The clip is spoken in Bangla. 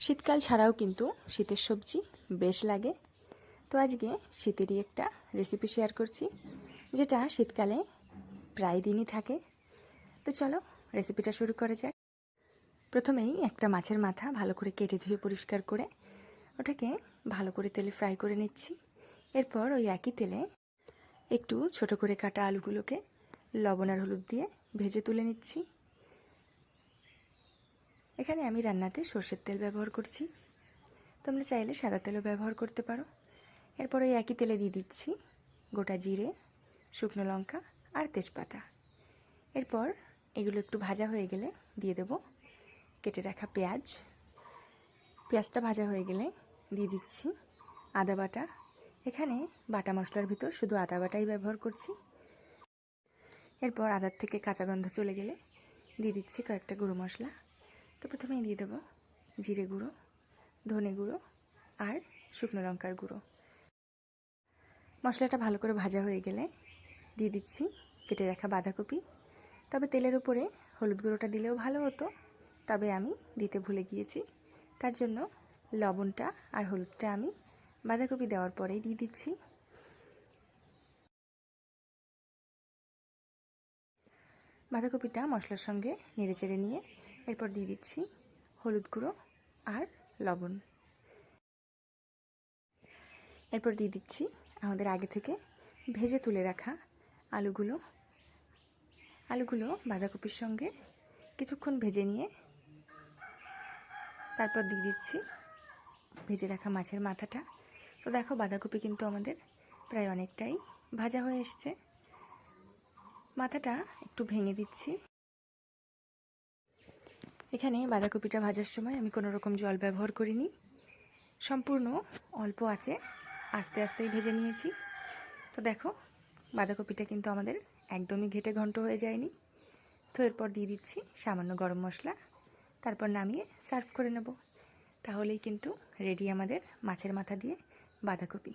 শীতকাল ছাড়াও কিন্তু শীতের সবজি বেশ লাগে। তো আজকে শীতেরই একটা রেসিপি শেয়ার করছি, যেটা শীতকালে প্রায় দিনই থাকে। তো চলো রেসিপিটা শুরু করা যাক। প্রথমেই একটা মাছের মাথা ভালো করে কেটে ধুয়ে পরিষ্কার করে ওটাকে ভালো করে তেলে ফ্রাই করে নিচ্ছি। এরপর ওই একই তেলে একটু ছোট করে কাটা আলুগুলোকে লবণ আর হলুদ দিয়ে ভেজে তুলে নিচ্ছি। এখানে আমি রান্নাতে সর্ষের তেল ব্যবহার করছি, তোমরা চাইলে সাদা তেলও ব্যবহার করতে পারো। এরপর ওই একই তেলে দিয়ে দিচ্ছি গোটা জিরে, শুকনো লঙ্কা আর তেজপাতা। এরপর এগুলো একটু ভাজা হয়ে গেলে দিয়ে দেব কেটে রাখা পেঁয়াজ। পেঁয়াজটা ভাজা হয়ে গেলে দিয়ে দিচ্ছি আদা বাটা। এখানে বাটা মশলার ভিতর শুধু আদা বাটাই ব্যবহার করছি। এরপর আদার থেকে কাঁচা গন্ধ চলে গেলে দিয়ে দিচ্ছি কয়েকটা গুঁড়ো মশলা। তো প্রথমেই দিয়ে দেবো জিরে গুঁড়ো, ধনে গুঁড়ো আর শুকনো লঙ্কার গুঁড়ো। মশলাটা ভালো করে ভাজা হয়ে গেলে দিয়ে দিচ্ছি কেটে রাখা বাঁধাকপি। তবে তেলের উপরে হলুদ গুঁড়োটা দিলেও ভালো হতো, তবে আমি দিতে ভুলে গিয়েছি। তার জন্য লবণটা আর হলুদটা আমি বাঁধাকপি দেওয়ার পরেই দিয়ে দিচ্ছি। বাঁধাকপিটা মশলার সঙ্গে নেড়েচেড়ে নিয়ে এরপর দিয়ে দিচ্ছি হলুদ গুঁড়ো আর লবণ। এরপর দিয়ে দিচ্ছি আমাদের আগে থেকে ভেজে তুলে রাখা আলুগুলো। বাঁধাকপির সঙ্গে কিছুক্ষণ ভেজে নিয়ে তারপর দিয়ে দিচ্ছি ভেজে রাখা মাছের মাথাটা। তো দেখো বাঁধাকপি কিন্তু আমাদের প্রায় অনেকটাই ভাজা হয়ে এসছে। মাথাটা একটু ভেঙে দিচ্ছি। এখানে বাঁধাকপিটা ভাজার সময় আমি কোনো রকম জল ব্যবহার করিনি, সম্পূর্ণ অল্প আঁচে আস্তে আস্তেই ভেজে নিয়েছি। তো দেখো বাঁধাকপিটা কিন্তু আমাদের একদমই ঘেটে ঘন্ট হয়ে যায়নি। তো এরপর দিয়ে দিচ্ছি সামান্য গরম মশলা, তারপর নামিয়ে সার্ভ করে নেব। তাহলেই কিন্তু রেডি আমাদের মাছের মাথা দিয়ে বাঁধাকপি।